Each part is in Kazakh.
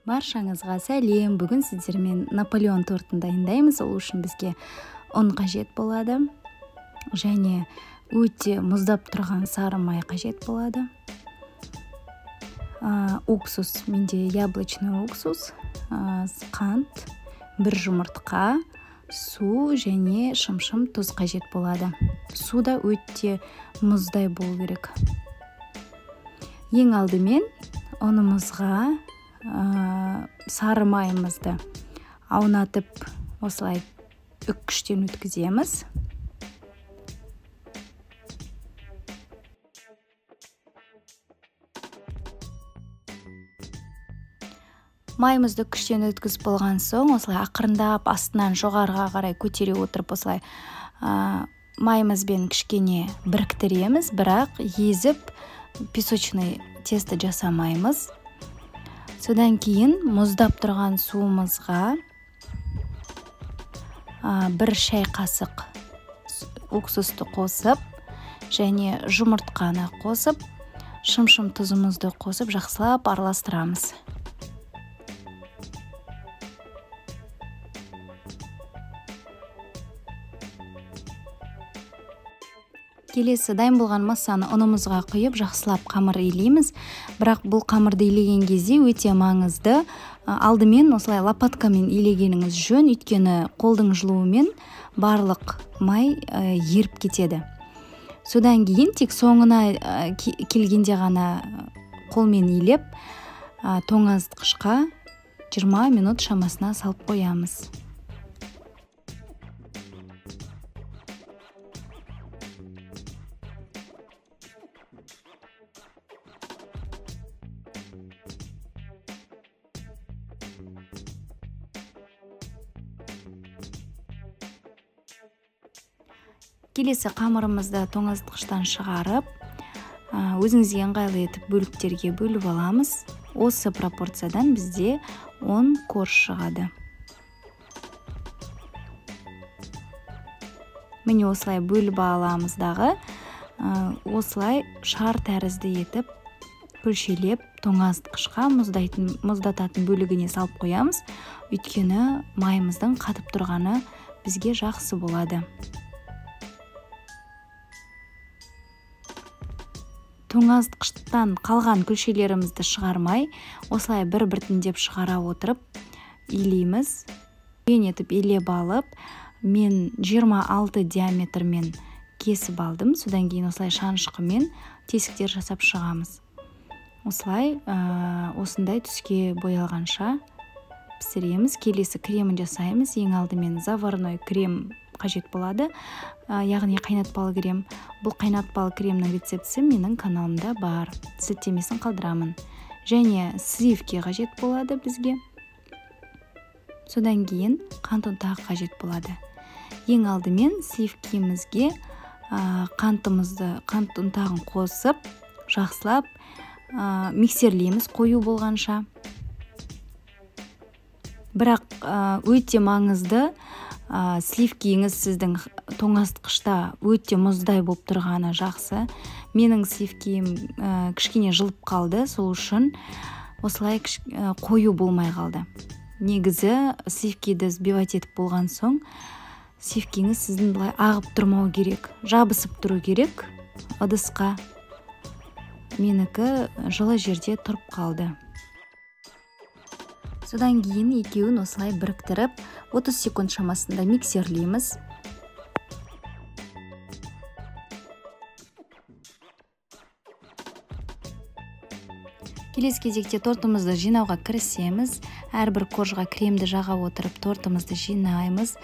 Баршаңызға сәлем. Бүгін сіздермен Наполеон тортын дайындаймыз. Ол үшін бізге ұн қажет болады. Және өте мұздап тұрған сары май қажет болады. Уксус, менде яблочный уксус, қант, бір жұмыртқа, су және шымшым тұз қажет болады. Су да өте мұздай болу керек. Ең алдымен ұнымызға сары майымызды аунатып осылай үккіштен өткіземіз. Майымызды үккіштен өткізіп болған соң, осылай ақырындап астынан жоғарыға қарай көтере отырып, осылай майымызбен кішкене біріктіреміз, бірақ езіп песочный тесто жасамаймыз. Содан кейін мұздап тұрған суымызға бір шай қасық уксусты қосып, және жұмыртқаны қосып, шымшым тұзымызды қосып, жақсылап араластырамыз. Келесі дайын болған массаны ұнымызға құйып, жақсылап қамыр илейміз. Бірақ бұл қамырды илеген кезде өте маңызды. Алдымен осылай лопаткамен илегеніңіз жөн, өйткені қолдың жылуымен барлық май еріп кетеді. Содан кейін тек соңына келгенде ғана қолмен илеп, тоңазытқышқа 20 минут шамасына салып қоямыз. Келесі қамырымызды тоңазытқыштан шығарып, өзіңізге ыңғайлы етіп бөліктерге бөліп аламыз. Осы пропорциядан бізде 10 корж шығады. Міне осылай бөліп аламыздағы, осылай шар тәрізді етіп, көлшелеп, тоңазытқышқа мұздататын бөлігіне салып қоямыз. Өйткені майымыздың қатып тұрғаны бізге жақсы болады. Тоңазытқыштан қалған күлшелерімізді шығармай, осылай бір-біртіндеп шығара отырып, илейміз. Етіп илеп алып, мен 26 диаметрмен кесіп алдым. Содан кейін осылай шанышқымен тесіктер жасап шығамыз. Осылай осындай түске боялғанша пісіреміз. Келесі кремін жасаймыз. Ең алдымен заварной крем қажет болады, яғни қайнатпалы крем. Бұл қайнатпалы кремнің рецептісі менің каналымда бар, сілтемесін қалдырамын. Және сливки қажет болады бізге. Содан кейін қант ұнтағы қажет болады. Ең алдымен сливкимізге қант ұнтағын қосып, жақсылап миксерлейміз қою болғанша. Бірақ өте маңызды, сливкиіңіз сіздің тоңазытқышта өте мұздай болып тұрғаны жақсы. Менің сливкиім кішкене жылып қалды, сол үшін осылай қою болмай қалды. Негізі сливкиді взбивать етіп болған соң, сливкиіңіз сіздің былай ағып тұрмау керек, жабысып тұру керек ыдысқа. Менікі жылы жерде тұрып қалды. Содан кейін екеуін осылай біріктіріп, 30 секунд шамасында миксерлейміз. Келесі кезекте тортымызды жинауға кірісеміз. Әрбір коржға кремді жаға отырып, тортымызды жинаймыз.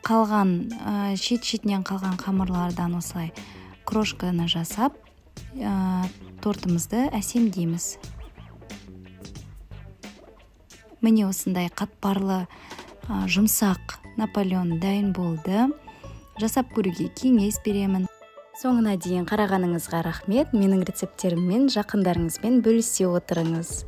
Қалған шет-шетінен қалған қамырлардан осылай крошканы жасап, тортымызды әсемдейміз. Міне осындай қатпарлы жұмсақ Наполеон дайын болды. Жасап көруге кеңес беремін. Соңына дейін қарағаныңызға рахмет. Менің рецепттеріммен жақындарыңызбен бөлісе отырыңыз.